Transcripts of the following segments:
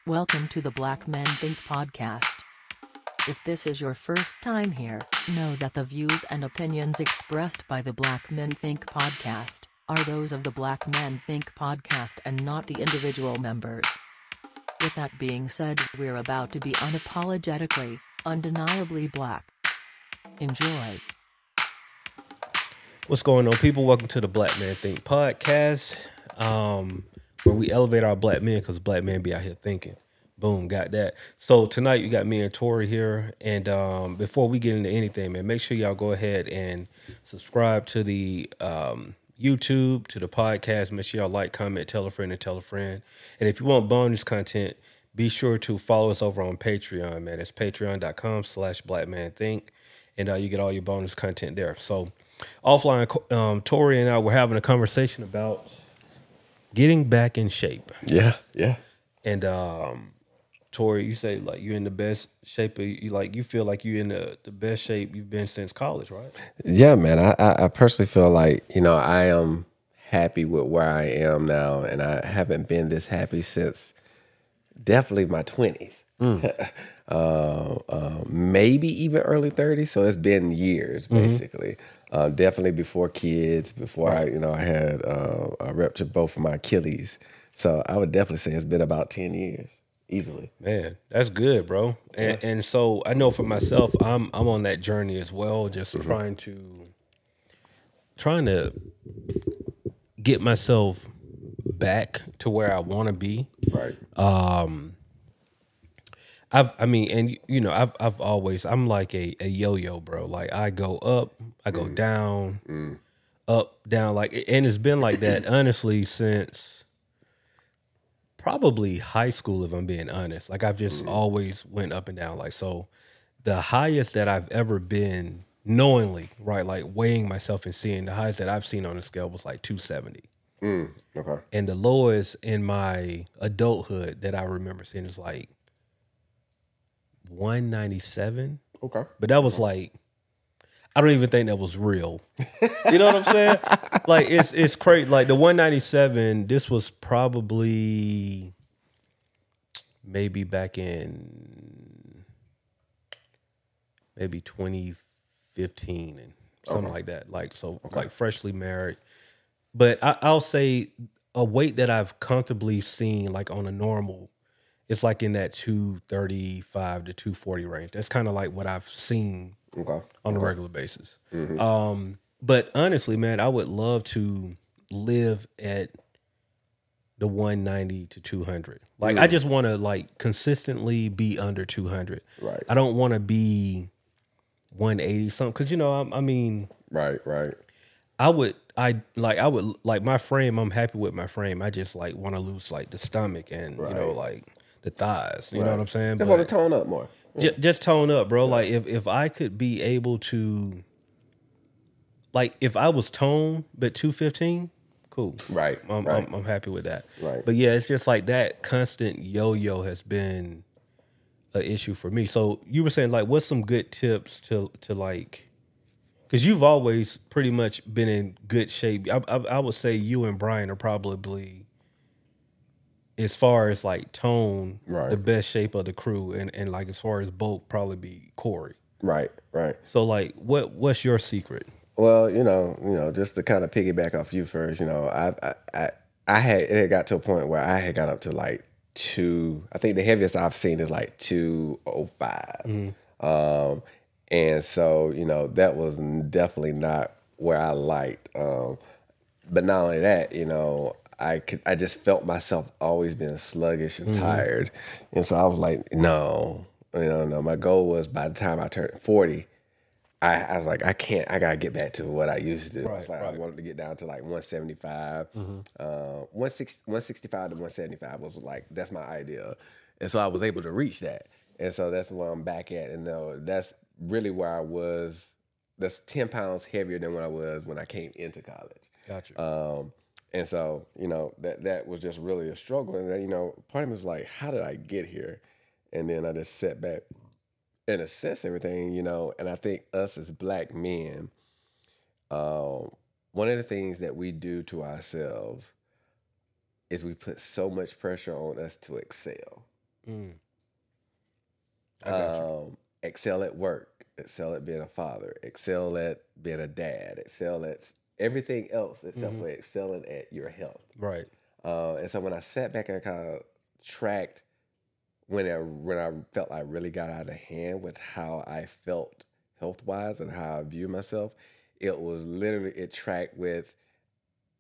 Welcome to the Black Men Think podcast. If this is your first time here, know that the views and opinions expressed by the Black Men Think podcast are those of the Black Men Think podcast and not the individual members. With that being said, we're about to be unapologetically, undeniably black. Enjoy. What's going on, people? Welcome to the Black Men Think podcast, where we elevate our black men because black men be out here thinking. Boom, got that. So tonight you got me and Torri here, and before we get into anything, man, make sure y'all go ahead and subscribe to the YouTube, to the podcast. Make sure y'all like, comment, tell a friend, and tell a friend. And if you want bonus content, be sure to follow us over on Patreon, man. It's patreon.com/blackmanthink, and you get all your bonus content there. So offline, Torri and I were having a conversation about getting back in shape. Yeah. And Torri, you say like you're in the best shape you feel like you're in the best shape you've been since college, right? Yeah, man. I personally feel like, I am happy with where I am now, and I haven't been this happy since definitely my 20s. Maybe even early 30s. So it's been years, basically. Definitely before kids, before I had a rupture both of my Achilles. So I would definitely say it's been about 10 years, easily. Man, that's good, bro. And so I know for myself, I'm on that journey as well, just trying to get myself back to where I want to be. Right. I've always, I'm like a yo-yo, bro. Like I go up, I go down, up, down, and it's been like that honestly since probably high school, if I'm being honest. Like I've just always went up and down. Like, so the highest that I've ever been knowingly, right, like weighing myself and seeing, the highest that I've seen on the scale was like 270. Okay. And the lowest in my adulthood that I remember seeing is like 197. Okay. But that was like, I don't even think that was real. You know what I'm saying? Like it's crazy. Like the 197, this was probably maybe back in maybe 2015 and something like that. Like like freshly married. But I'll say a weight that I've comfortably seen like on a normal, it's like in that 235 to 240 range. That's kind of like what I've seen on a regular basis. But honestly, man, I would love to live at the 190 to 200. Like I just want to like consistently be under 200. Right. I don't want to be 180 something because Right. I would like my frame. I'm happy with my frame. I just like want to lose like the stomach and like the thighs. You know what I'm saying? Just want to tone up more. Just tone up, bro. Like if I could be able to, like if I was toned but 215, cool. Right. I'm happy with that. Right. But yeah, it's just like that constant yo-yo has been an issue for me. So you were saying like, what's some good tips to like, because you've always pretty much been in good shape. I would say you and Brian are probably, as far as like tone, the best shape of the crew, and like as far as bulk, probably be Corey. Right. So like, what's your secret? Well, just to kind of piggyback off you first, I had got to a point where I had got up to like I think the heaviest I've seen is like 205. And so, that was definitely not where I liked. But not only that, I just felt myself always being sluggish and tired. And so I was like, no. My goal was by the time I turned 40, I was like, I gotta get back to what I used to do. It's like I wanted to get down to like 175. 165 to 175 was like, that's my idea. And so I was able to reach that. And so that's where I'm back at. And that's really where I was. That's 10 pounds heavier than what I was when I came into college. Gotcha. And so, that was just really a struggle. And then, part of me was like, how did I get here? And then I just sat back and assess everything, and I think us as black men, one of the things that we do to ourselves is we put so much pressure on us to excel. I got you. Excel at work, excel at being a father, excel at being a dad, excel at everything else except for excelling at your health. Right. And so when I sat back and kind of tracked when I felt I really got out of hand with how I felt health wise and how I view myself, it was literally it tracked with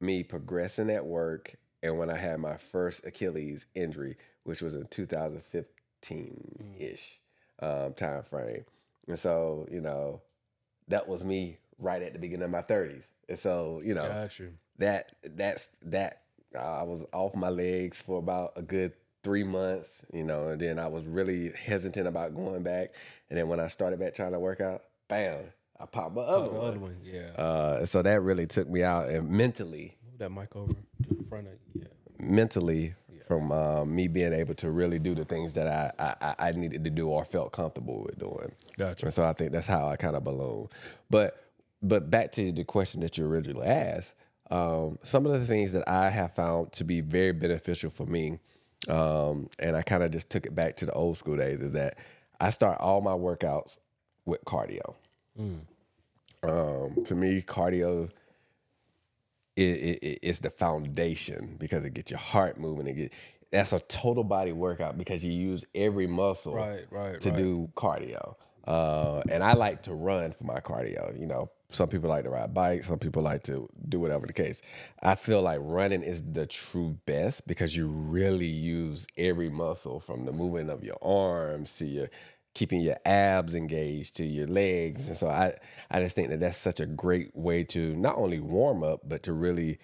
me progressing at work and when I had my first Achilles injury, which was in 2015 ish time frame. And so, that was me right at the beginning of my 30s. And so, Got you. that I was off my legs for about a good 3 months, and then I was really hesitant about going back. And then when I started back trying to work out, bam, I popped my other The one. other one, yeah. And so that really took me out and mentally Move that mic over to the front of from me being able to really do the things that I needed to do or felt comfortable with doing. Gotcha. And so I think that's how I kind of ballooned. But back to the question that you originally asked, some of the things that I have found to be very beneficial for me, and I kind of just took it back to the old school days, is that I start all my workouts with cardio. To me, cardio it's the foundation because it gets your heart moving. That's a total body workout because you use every muscle to do cardio. And I like to run for my cardio. Some people like to ride bikes. Some people like to do whatever the case. I feel like running is the true best because you really use every muscle from the movement of your arms to your keeping your abs engaged to your legs. And so I just think that that's such a great way to not only warm up, but to really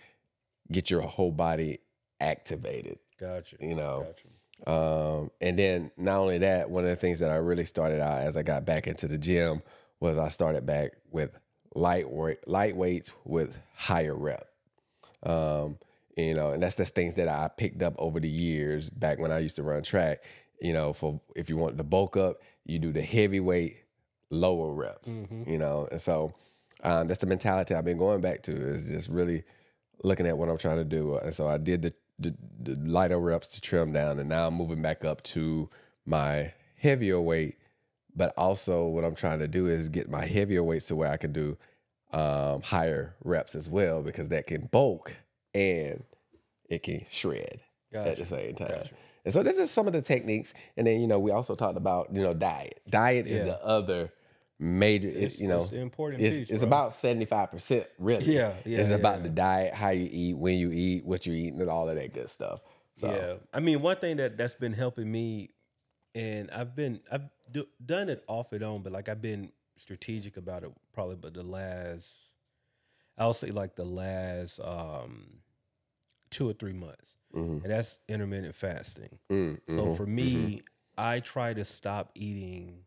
get your whole body activated. Gotcha. And then not only that, one of the things that I really started out as I got back into the gym was I started back with light weights with higher rep. And that's the things that I picked up over the years back when I used to run track. For if you want to bulk up, you do the heavyweight, lower reps. And so that's the mentality I've been going back to is just really looking at what I'm trying to do. And so I did the lighter reps to trim down, and now I'm moving back up to my heavier weight. But also, what I'm trying to do is get my heavier weights to where I can do higher reps as well, because that can bulk and it can shred at the same time. Gotcha. And so this is some of the techniques. And then, we also talked about, diet. Diet is the other major, it's the important piece. It's about 75% really. It's about the diet, how you eat, when you eat, what you're eating, and all of that good stuff. So. Yeah. I mean, one thing that's been helping me, and I've done it off and on, but like I've been strategic about it probably, but I'll say like the last 2 or 3 months. And that's intermittent fasting. So for me, I try to stop eating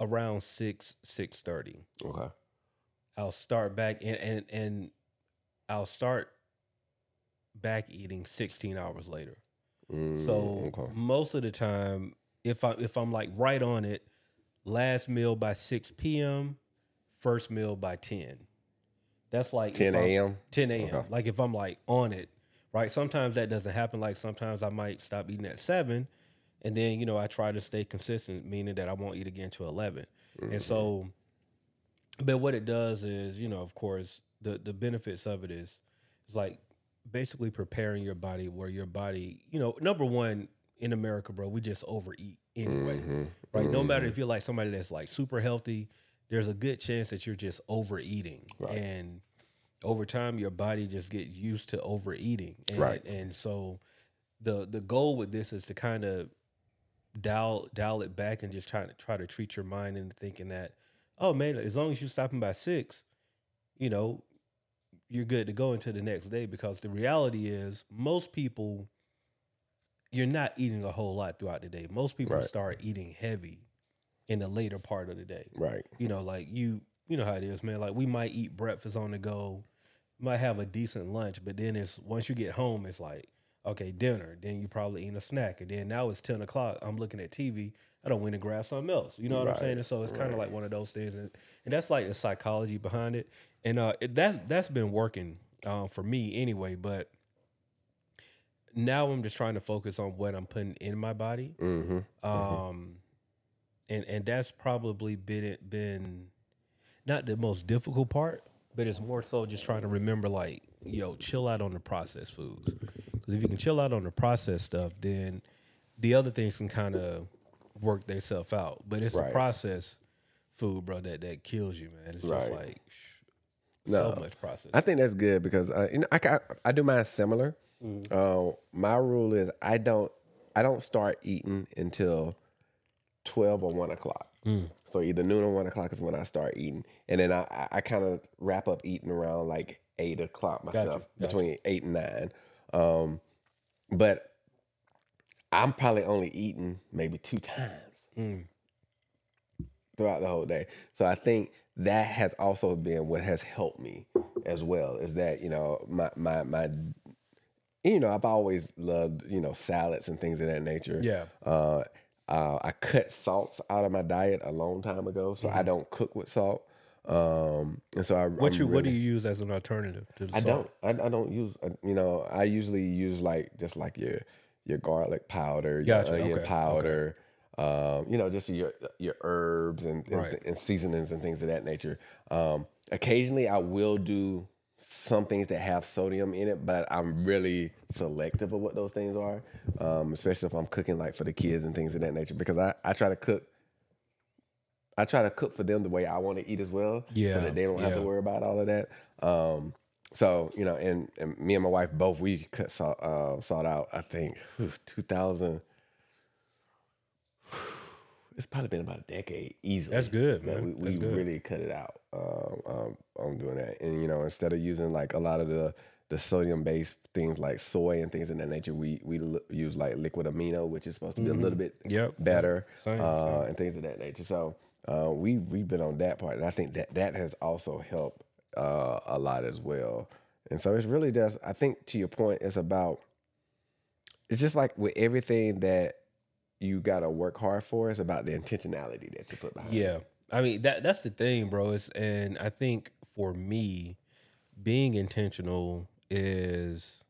around 6:30. Okay. I'll start back and I'll start back eating 16 hours later. So most of the time, if I'm like right on it, last meal by 6 p.m., first meal by 10. That's like 10 a.m. 10 a.m. Okay. Like if I'm like on it, right? Sometimes that doesn't happen. Like sometimes I might stop eating at 7, and then I try to stay consistent, meaning that I won't eat again till 11. And so, but what it does is, of course, the benefits of it is like basically preparing your body where your body, number one in America, bro, we just overeat anyway, right? No matter if you're like somebody that's like super healthy, there's a good chance that you're just overeating. Right. And over time, your body just gets used to overeating. And, and so the goal with this is to kind of dial it back and just try to treat your mind into thinking that, oh man, as long as you're stopping by 6, you're good to go into the next day. Because the reality is most people, you're not eating a whole lot throughout the day. Most people start eating heavy in the later part of the day. Right. Like you know how it is, man. Like we might eat breakfast on the go, might have a decent lunch, but then once you get home, it's like, okay, dinner. Then you probably eat a snack. And then now it's 10 o'clock. I'm looking at TV. I don't want to grab something else. You know what I'm saying? And so it's kind of like one of those things. And that's like the psychology behind it. And that's been working for me anyway. But now I'm just trying to focus on what I'm putting in my body. And that's probably been not the most difficult part, but it's more so just trying to remember, like, yo, chill out on the processed foods. Because if you can chill out on the processed stuff, then the other things can kind of work themselves out. But it's the Right. processed food, bro, that kills you, man. It's just Right. like so much processed. I think that's good because I do mine similar. My rule is I don't start eating until 12 or 1 o'clock. So either noon or 1 o'clock is when I start eating, and then I kind of wrap up eating around like 8 o'clock myself, between 8 and 9. But I'm probably only eating maybe 2 times throughout the whole day. So I think that has also been what has helped me as well. Is that my I've always loved salads and things of that nature. Yeah. I cut salts out of my diet a long time ago, so I don't cook with salt. And so What do you use as an alternative to the salt? I don't use. I usually use just like your garlic powder, your onion powder. Just your herbs and seasonings and things of that nature. Occasionally, I will do some things that have sodium in it, but I'm really selective of what those things are, especially if I'm cooking like for the kids and things of that nature, because I try to cook. I try to cook for them the way I want to eat as well, so that they don't have to worry about all of that. So and me and my wife both, we cut salt out. I think 2000. It's probably been about a decade easily. That's good, man. We really cut it out on doing that. And, instead of using like a lot of the sodium-based things like soy and things of that nature, we use like liquid amino, which is supposed to be a little bit better and things of that nature. So we've been on that part. And I think that has also helped a lot as well. And so it's really just, I think to your point, it's just like with everything that you got to work hard for, it's about the intentionality that you put behind it. Yeah. I mean, that's the thing, bro. And I think for me, being intentional is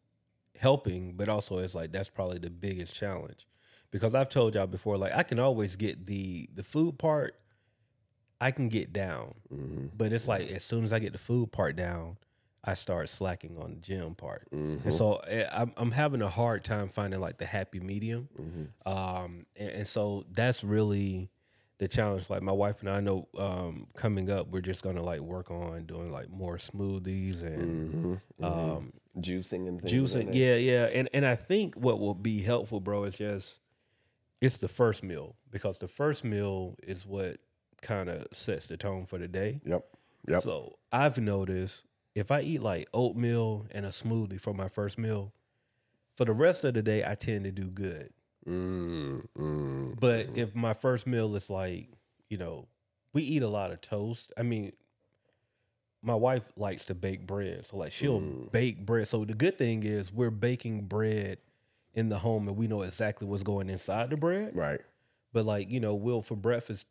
helping, but also it's like that's probably the biggest challenge. Because I've told y'all before, like I can always get the food part, I can get down. But it's like as soon as I get the food part down, I start slacking on the gym part. And so I'm having a hard time finding like the happy medium. And so that's really the challenge. Like my wife and I know coming up, we're just going to like work on doing like more smoothies and juicing and things. Juicing. Like Yeah. And I think what will be helpful, bro, is it's the first meal, because the first meal is what kind of sets the tone for the day. Yep. So I've noticed, if I eat like oatmeal and a smoothie for my first meal, for the rest of the day, I tend to do good. But if my first meal is like, we eat a lot of toast. I mean, my wife likes to bake bread. So like she'll bake bread. So the good thing is we're baking bread in the home and we know exactly what's going inside the bread. Right. But like, we'll for breakfast,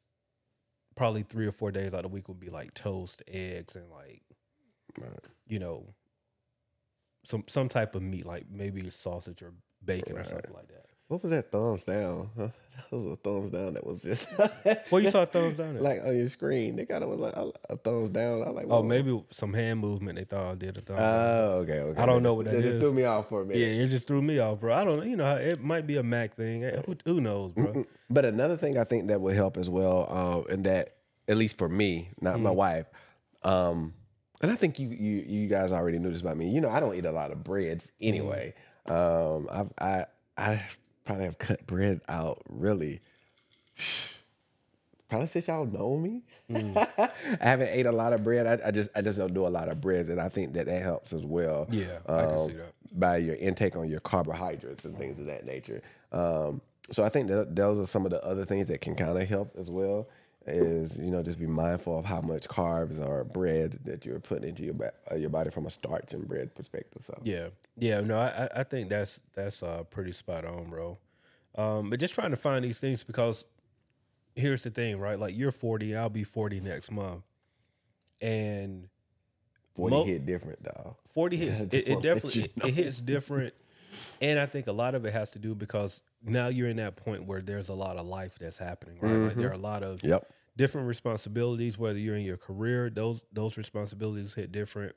probably 3 or 4 days out of the week will be like toast, eggs, and like, some type of meat, like maybe sausage or bacon or something like that. What was that thumbs down? Huh? That was a thumbs down that was just... Well, you saw a thumbs down there? Like on your screen. They kind of was like a thumbs down. I was like, whoa. Oh, maybe some hand movement they thought I did a thumbs down. Oh, okay. I don't know what that is. It is. threw me off for a minute. Yeah, it just threw me off, bro. I don't know. It might be a Mac thing. Who knows, bro? But another thing I think that would help as well, and that, at least for me, not my wife, and I think you guys already knew this about me. I don't eat a lot of breads anyway. I probably have cut bread out really probably since y'all know me. I haven't ate a lot of bread. I just don't do a lot of breads, and I think that helps as well. Yeah, I can see that. By your intake on your carbohydrates and things of that nature. So I think that those are some of the other things that can kind of help as well. Is just be mindful of how much carbs or bread that you're putting into your body from a starch and bread perspective. So yeah. No, I think that's pretty spot on, bro. But just trying to find these things, because here's the thing, right? Like you're 40, I'll be 40 next month, and 40 hit different, dog. 40 hits. It definitely it hits different. And I think a lot of it has to do because now you're in that point where there's a lot of life that's happening, right? Like there are a lot of different responsibilities, whether you're in your career, those responsibilities hit different.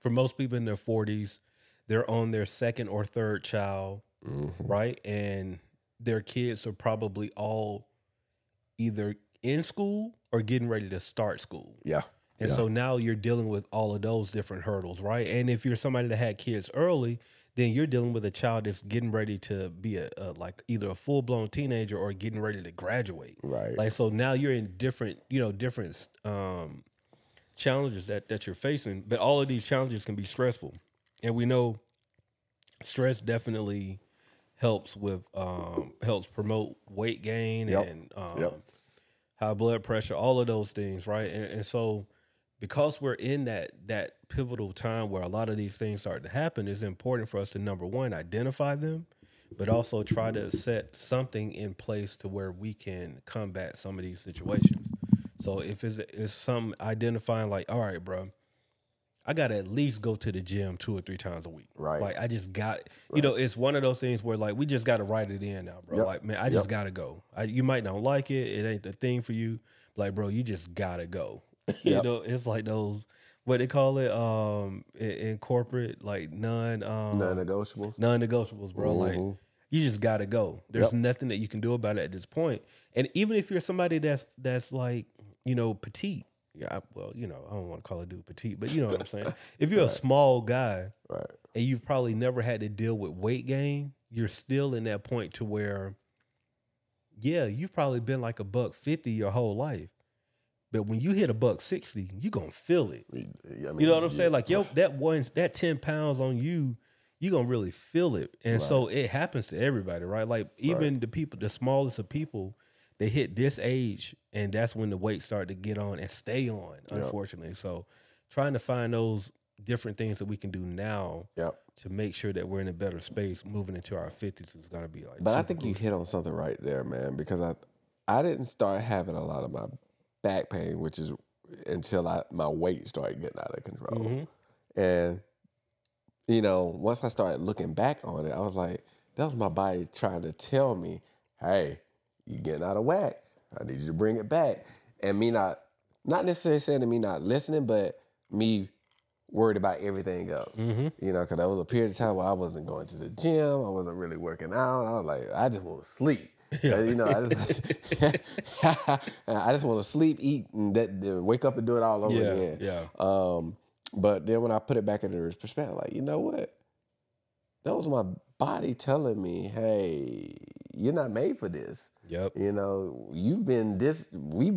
For most people in their 40s, they're on their second or third child, right? And their kids are probably all either in school or getting ready to start school. Yeah. And so now you're dealing with all of those different hurdles, right? And if you're somebody that had kids early, then you're dealing with a child that's getting ready to be a like either a full blown teenager or getting ready to graduate, Right. Like so now you're in different challenges that you're facing, but all of these challenges can be stressful, and we know stress definitely helps with helps promote weight gain and high blood pressure, all of those things, right? And so because we're in that pivotal time where a lot of these things start to happen, it's important for us to, number one, identify them, but also try to set something in place to where we can combat some of these situations. So if it's some identifying like, all right, bro, I got to at least go to the gym 2 or 3 times a week. Right. Like I just got, it's one of those things where like, we just got to write it in now, bro. Like, man, I just got to go. You might not like it. It ain't the thing for you. Like, bro, you just got to go. It's like those, what they call it in corporate, like non-negotiables, bro. Like you just got to go. There's nothing that you can do about it at this point. And even if you're somebody that's like, petite, I don't want to call a dude petite, but you know what I'm saying? If you're a small guy and you've probably never had to deal with weight gain, you're still in that point to where, you've probably been like $150 your whole life. But when you hit $160, you're going to feel it. I mean, you know what I'm saying? Like, that 10 pounds on you, you're going to really feel it. And so it happens to everybody, right? Like, even the people, the smallest of people, they hit this age, and that's when the weight start to get on and stay on, unfortunately. So trying to find those different things that we can do now to make sure that we're in a better space moving into our 50s is going to be like. But I think you hit on something right there, man, because I didn't start having a lot of my back pain, which is until my weight started getting out of control. And, once I started looking back on it, I was like, that was my body trying to tell me, hey, you're getting out of whack. I need you to bring it back. And me not necessarily saying to me not listening, but me worried about everything else. Because there was a period of time where I wasn't going to the gym. I wasn't really working out. I was like, I just want to sleep. I just want to sleep, eat, and wake up and do it all over again. But then when I put it back into perspective, like, you know what? That was my body telling me, hey, you're not made for this. We've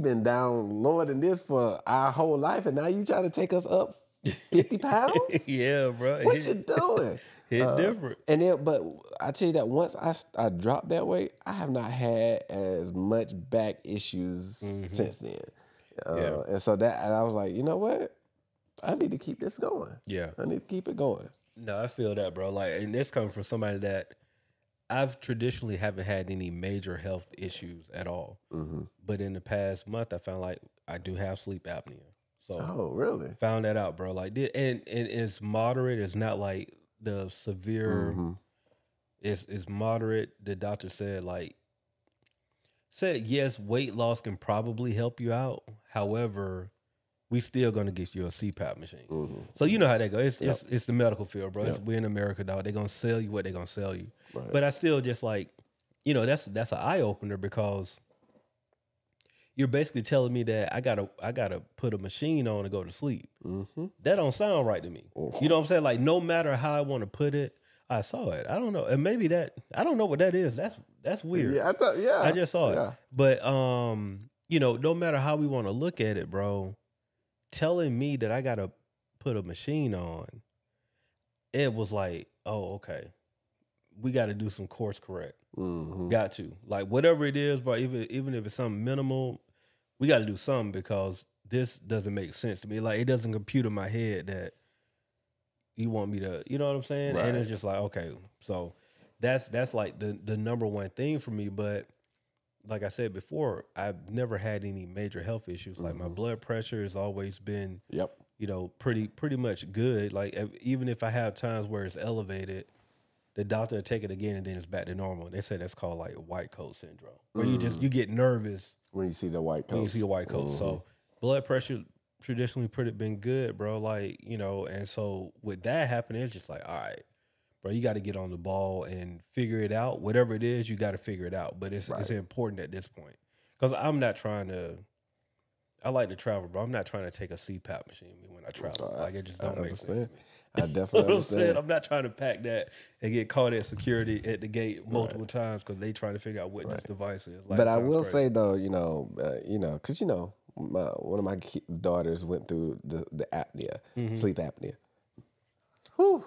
been down lower than this for our whole life, and now you trying to take us up 50 pounds? Bro. What you doing? It's different. And then, but I tell you that once I dropped that weight, I have not had as much back issues since then. And so and I was like, you know what? I need to keep this going. I need to keep it going. No, I feel that, bro. Like, and this comes from somebody that I've traditionally haven't had any major health issues at all. But in the past month, I found like I do have sleep apnea. So, oh, really? Found that out, bro. Like, and it's moderate. It's not like the severe. It's moderate. The doctor said yes, weight loss can probably help you out. However, we still gonna get you a CPAP machine. So you know how that goes. It's the medical field, bro. We're in America, dog. They're gonna sell you what they're gonna sell you. But I still just like, that's an eye opener because you're basically telling me that I gotta put a machine on to go to sleep. That don't sound right to me. You know what I'm saying? Like, no matter how I want to put it, I saw it. I don't know, and maybe I don't know what that is. That's weird. I just saw it. But no matter how we want to look at it, bro, telling me that I gotta put a machine on, it was like, oh, okay, we got to do some course correct. Got to, like, whatever it is, bro. Even if it's something minimal, we got to do something because this doesn't make sense to me. Like, it doesn't compute in my head that you want me to, you know what I'm saying? And it's just like, okay, so that's like the number one thing for me. But like I said before, I've never had any major health issues. Like, my blood pressure has always been, pretty much good. Like, even if I have times where it's elevated, the doctor will take it again and then it's back to normal. They say that's called like white coat syndrome, where you get nervous when you see the white coat. when you see a white coat. So blood pressure traditionally been good, bro. Like, you know, and so with that happening, it's just like, all right, bro, you got to get on the ball and figure it out. Whatever it is, you got to figure it out. But it's important at this point because I'm not trying to. I like to travel, bro. I'm not trying to take a CPAP machine when I travel. Like, it just don't make sense to me. I definitely understand. I'm not trying to pack that and get caught at security at the gate multiple times because they trying to figure out what this device is. Like, but I will say though, because one of my daughters went through the apnea, sleep apnea. Whew.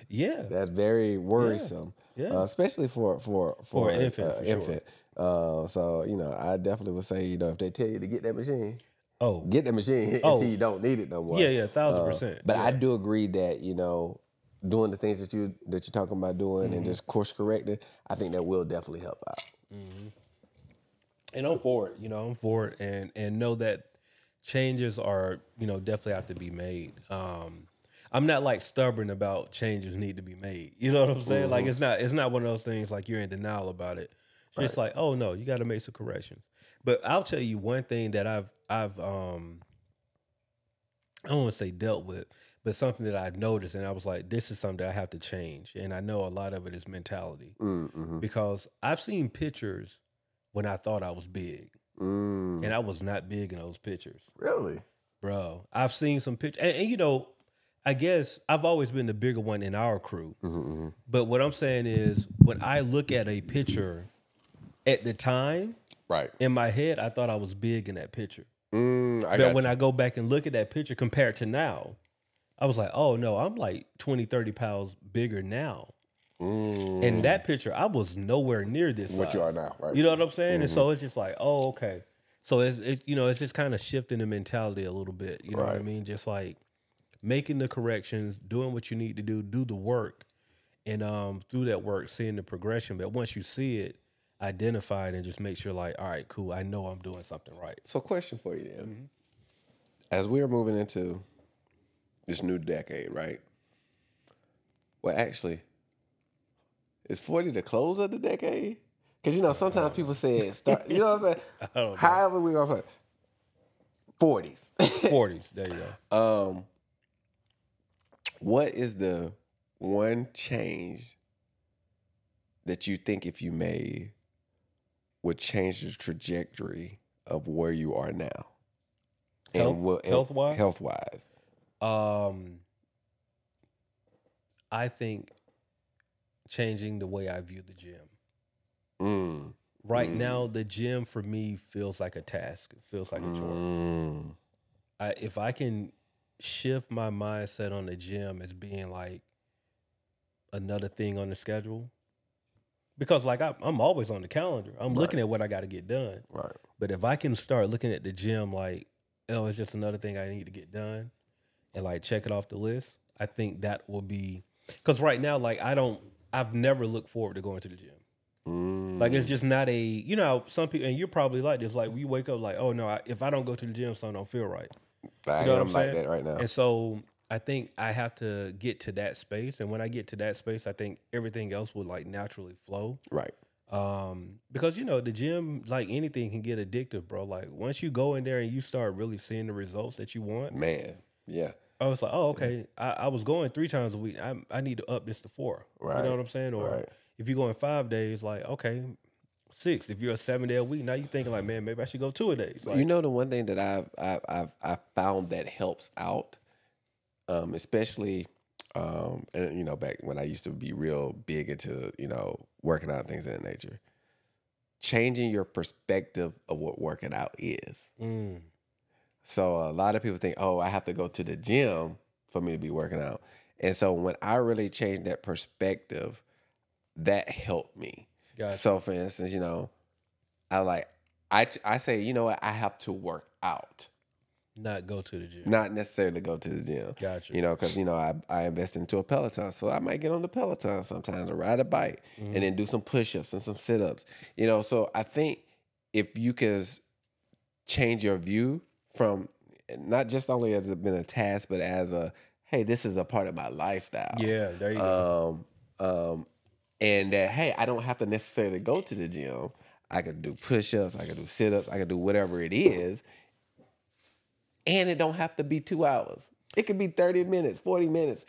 Yeah, that's very worrisome. Yeah. Especially for an infant. Infant. So I definitely would say if they tell you to get that machine. Oh, get the machine until you don't need it no more. Yeah, 1,000%. But I do agree that doing the things that you're talking about doing and just course correcting, I think that will definitely help out. And I'm for it. I'm for it, and know that changes are definitely have to be made. I'm not like stubborn about changes need to be made. You know what I'm saying? Like it's not one of those things like you're in denial about it. It's just like, oh no, you got to make some corrections. But I'll tell you one thing that I've I don't want to say dealt with, but something that I noticed, and I was like, this is something that I have to change. And I know a lot of it is mentality because I've seen pictures when I thought I was big, and I was not big in those pictures. Really, bro? I've seen some pictures, and I guess I've always been the bigger one in our crew. But what I'm saying is, when I look at a picture at the time, in my head, I thought I was big in that picture. But when I go back and look at that picture compared to now, I was like, oh no, I'm like 20, 30 pounds bigger now. In that picture, I was nowhere near this what size. you are now, right? You know what I'm saying? And so it's just like, oh, okay. So it's just kind of shifting the mentality a little bit. You know what I mean? Just like making the corrections, doing what you need to do the work, and through that work, seeing the progression. But once you see it, identify it and just make sure, like, all right, cool, I know I'm doing something right. So, question for you then. As we are moving into this new decade, right? Well, actually, is 40 the close of the decade? Because, sometimes people say it start, you know what I'm saying? I don't know. However we going to play. 40s. 40s, there you go. What is the one change that you think if you made would change the trajectory of where you are now? Health-wise? Health-wise. I think changing the way I view the gym. Right now, the gym for me feels like a task. It feels like a chore. If I can shift my mindset on the gym as being like another thing on the schedule, because like I'm always on the calendar. I'm looking at what I got to get done. Right. But if I can start looking at the gym like, oh, it's just another thing I need to get done, and like check it off the list, I think that will be, because right now, like I've never looked forward to going to the gym. Like it's just not a, some people, and you're probably like this, like you wake up like, oh no, if I don't go to the gym, something don't feel right. I am like that right now. And so I think I have to get to that space. And when I get to that space, I think everything else will like naturally flow. Right. Because the gym, like anything, can get addictive, bro. Like once you go in there and you start really seeing the results that you want, man. Yeah. I was like, oh, okay. I was going 3 times a week. I need to up this to 4. Right. You know what I'm saying? Or if you're going 5 days, like, okay, 6. If you're a 7-day a week, now you're thinking like, man, maybe I should go 2 a day. Like, the one thing that I've found that helps out, especially, and back when I used to be real big into working out and things of that nature, changing your perspective of what working out is. So a lot of people think, oh, I have to go to the gym for me to be working out. And so when I really changed that perspective, that helped me. Gotcha. So for instance, I say, you know what, I have to work out. Not go to the gym. Not necessarily go to the gym. Gotcha. Because, I invest into a Peloton. So I might get on the Peloton sometimes or ride a bike and then do some push-ups and some sit-ups. So I think if you can change your view from not just only as it been a task, but as a, hey, this is a part of my lifestyle. Yeah, there you go. and that, hey, I don't have to necessarily go to the gym. I could do push-ups, I could do sit-ups, I could do whatever it is, and it don't have to be 2 hours. It could be 30 minutes, 40 minutes,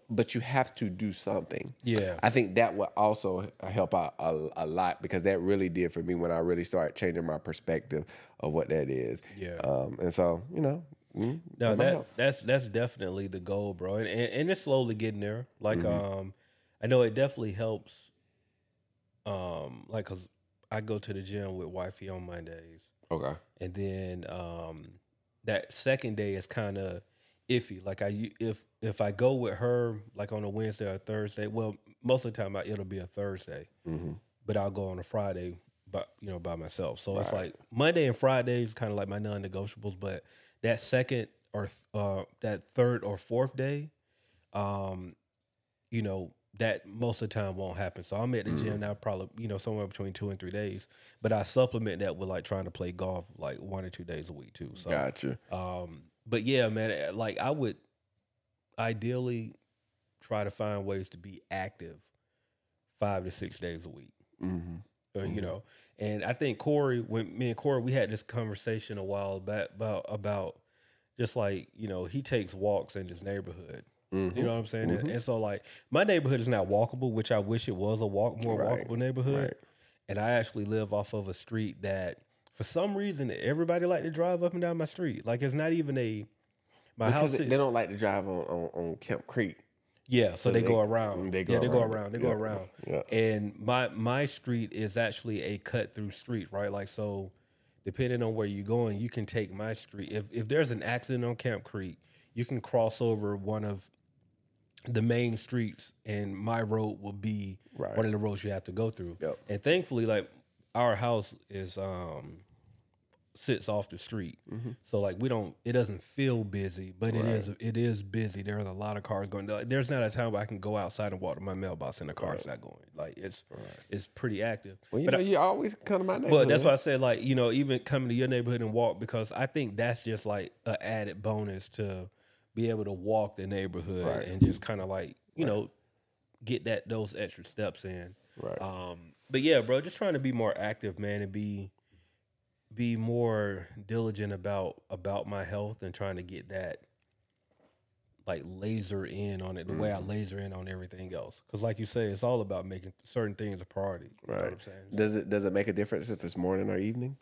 but you have to do something. Yeah. I think that would also help out a lot, because that really did for me when I really started changing my perspective of what that is. Yeah. And so, No, that's definitely the goal, bro. And it's slowly getting there. Like, I know it definitely helps. Like, cause I go to the gym with wifey on Mondays. Okay. And then that second day is kind of iffy. Like if I go with her like on a Wednesday or Thursday, well, most of the time it'll be a Thursday, but I'll go on a Friday, by myself. So it's like Monday and Friday is kind of like my non-negotiables. But that second or that third or fourth day, that most of the time won't happen. So I'm at the gym now probably, somewhere between 2 and 3 days. But I supplement that with like trying to play golf like 1 or 2 days a week too. So Gotcha. But yeah, man, like I would ideally try to find ways to be active 5 to 6 days a week. And I think when me and Corey, we had this conversation a while back about just like, he takes walks in his neighborhood. You know what I'm saying? And so like my neighborhood is not walkable, which I wish it was a more walkable neighborhood. Right. And I actually live off of a street that for some reason everybody like to drive up and down my street. Like it's not even my house. They don't like to drive on Kemp Creek. Yeah, so they go around. They go around. Yeah. And my street is actually a cut through street, right? Like so depending on where you're going, you can take my street. If there's an accident on Camp Creek, you can cross over one of the main streets, and my road will be one of the roads you have to go through. Yep. And thankfully, like our house is sits off the street, so like it doesn't feel busy, but it is busy. There's a lot of cars going. There's not a time where I can go outside and walk to my mailbox and the car's not going. Like it's pretty active. Well, you always come to my neighborhood. But that's why I said like even coming to your neighborhood and walk, because I think that's just like an added bonus to be able to walk the neighborhood and just kind of like, get those extra steps in. Right. But yeah, bro, just trying to be more active, man, and be more diligent about my health and trying to get that like laser in on it the way I laser in on everything else. Because like you say, it's all about making certain things a priority. You know what I'm saying? Does it make a difference if it's morning or evening?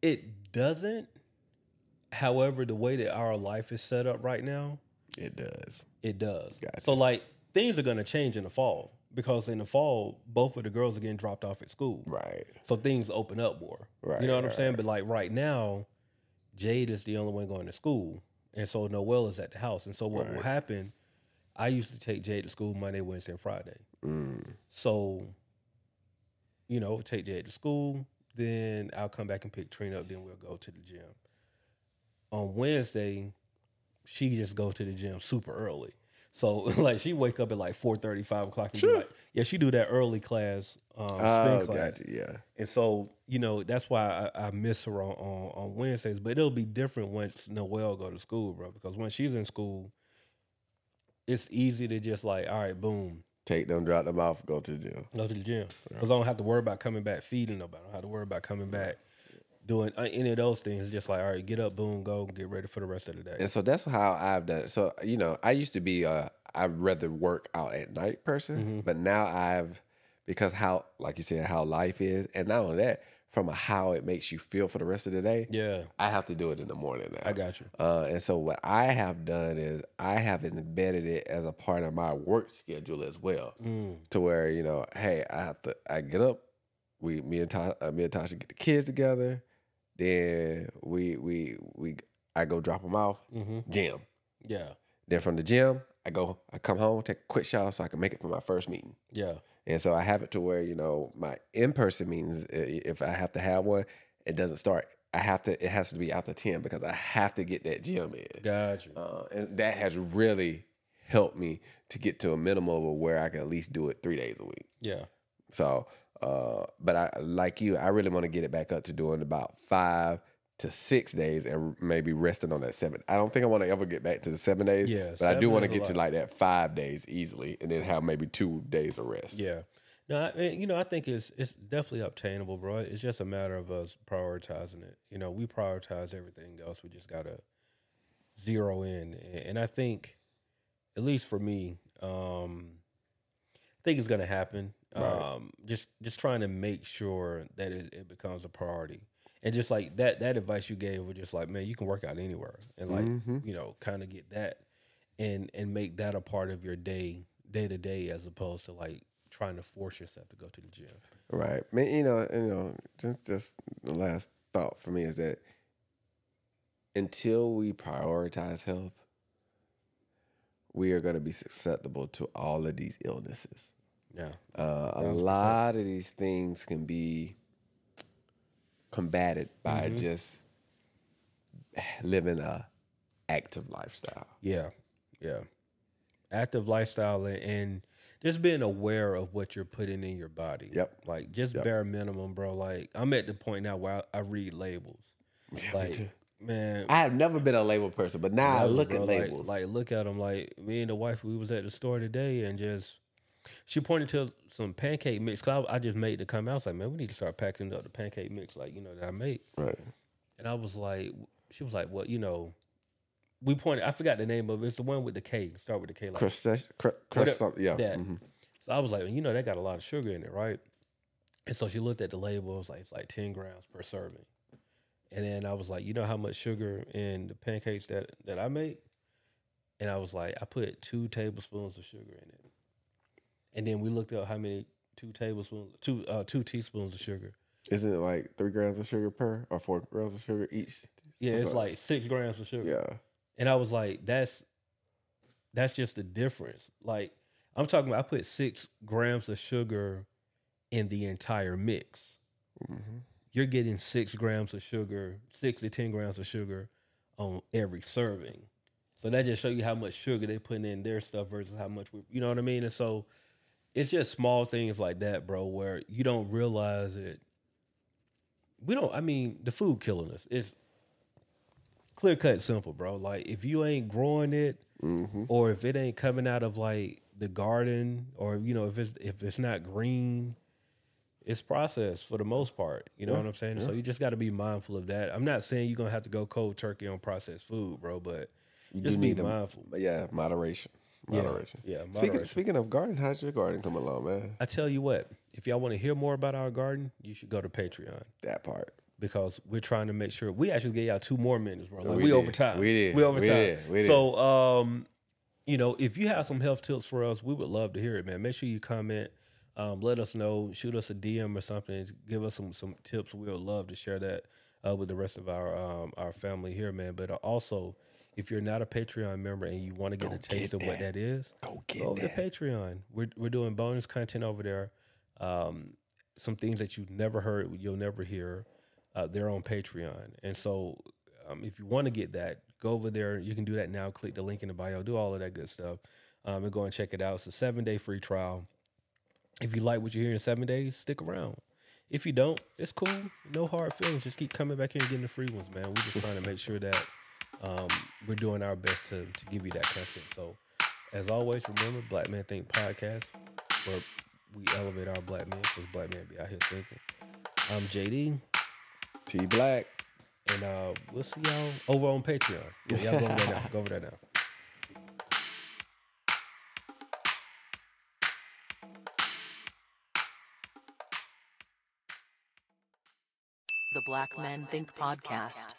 It doesn't. However, the way that our life is set up right now, it does. Gotcha. So like things are going to change in the fall, because in the fall, both of the girls are getting dropped off at school. Right. So things open up more. Right. You know what I'm saying? But like right now, Jade is the only one going to school. And so Noelle is at the house. And so what will happen, I used to take Jade to school Monday, Wednesday, and Friday. So, take Jade to school, then I'll come back and pick Trina up, then we'll go to the gym. On Wednesday, she just go to the gym super early. So like she wake up at like 4:30, 5 o'clock and be like, she do that early class, spin class. Gotcha, yeah. And so, that's why I miss her on Wednesdays. But it'll be different once Noelle go to school, bro. Because when she's in school, it's easy to just like, all right, boom. Take them, drop them off, go to the gym. Because I don't have to worry about coming back feeding nobody. I don't have to worry about coming back doing any of those things. Just like, all right, get up, boom, go, get ready for the rest of the day. And so that's how I've done it. So, I used to be I'd rather work out at night person, but now because how, like you said, how life is, and not only that, from how it makes you feel for the rest of the day, I have to do it in the morning now. I got you. And so what I have done is I have embedded it as a part of my work schedule as well, to where, hey, I get up, me and Tasha get the kids together, then I go drop them off, gym. Yeah. Then from the gym, I come home, take a quick shower so I can make it for my first meeting. Yeah. And so I have it to where, my in-person meetings, if I have to have one, it doesn't start. It has to be after 10 because I have to get that gym in. Gotcha. And that has really helped me to get to a minimum of where I can at least do it 3 days a week. Yeah. So, but I, like you, I really want to get it back up to doing about 5 to 6 days and maybe resting on that 7. I don't think I want to ever get back to the 7 days. Yeah, but I do 7 want to is a get to lot. like that 5 days easily, and then have maybe 2 days of rest. Yeah. No, I think it's definitely obtainable, bro. It's just a matter of us prioritizing it. We prioritize everything else. We just gotta zero in, and I think, at least for me, I think it's gonna happen. Right. Just trying to make sure that it becomes a priority, and just like that advice you gave was just like, man, you can work out anywhere, and like kind of get that, and make that a part of your day to day, as opposed to like trying to force yourself to go to the gym. Right. Man, just the last thought for me is that until we prioritize health, we are going to be susceptible to all of these illnesses. Yeah. A lot of these things can be combated by just living a active lifestyle. Yeah. Yeah. Active lifestyle, and just being aware of what you're putting in your body. Yep. Like just bare minimum, bro. Like I'm at the point now where I read labels. Yeah, Like, me too. man, I have never been a label person, but now I look bro, at labels. Like look at them. Like me and the wife, we was at the store today, and just she pointed to some pancake mix. Cause I just made the comment. I was like, man, we need to start packing up the pancake mix, like that I make. Right. And I was like, she was like, what, we pointed. I forgot the name of it. It's the one with the K. Start with the K. Like Crush something. Yeah. that. So I was like, that got a lot of sugar in it, right? And so she looked at the label. It was like, it's like 10 grams per serving. And then I was like, you know how much sugar in the pancakes that I make? And I was like, I put 2 tablespoons of sugar in it. And then we looked up how many 2 teaspoons of sugar. Isn't it like 3 grams of sugar per, or 4 grams of sugar each? Yeah, it's like 6 grams of sugar. Yeah. And I was like, that's just the difference. Like, I'm talking about, I put 6 grams of sugar in the entire mix. You're getting 6 grams of sugar, 6 to 10 grams of sugar on every serving. So that just show you how much sugar they putting in their stuff versus how much you know what I mean? And so it's just small things like that, bro, where you don't realize it. The food killing us. It's clear cut simple, bro. Like if you ain't growing it, or if it ain't coming out of like the garden, or if it's not green, it's processed for the most part. You know what I'm saying? So you just got to be mindful of that. I'm not saying you're gonna have to go cold turkey on processed food, bro, but just be mindful. Yeah, moderation. Moderation. Yeah, moderation. Speaking of garden, how's your garden coming along, man? I tell you what, if y'all want to hear more about our garden, you should go to Patreon. That part. Because we're trying to make sure we actually gave y'all 2 more minutes, bro. Like We did. over time. We did. We over We time. did. We did. So if you have some health tips for us, we would love to hear it, man. Make sure you comment. Let us know. Shoot us a DM or something. Give us some tips. We would love to share that with the rest of our family here, man. But also, if you're not a Patreon member and you want to get a taste of what that is, go over to Patreon. We're doing bonus content over there. Some things that you've never heard, you'll never hear. They're on Patreon. And so if you want to get that, go over there. You can do that now. Click the link in the bio. Do all of that good stuff. And go and check it out. It's a 7-day free trial. If you like what you hear in 7 days, stick around. If you don't, it's cool. No hard feelings. Just keep coming back here and getting the free ones, man. We're just trying to make sure that we're doing our best to give you that content. So, as always, remember, Black Men Think Podcast, where we elevate our black men because black men be out here thinking. I'm JD. T Black. And we'll see y'all over on Patreon. Yeah, y'all go over there now. Go over there now. The Black Men Think Podcast.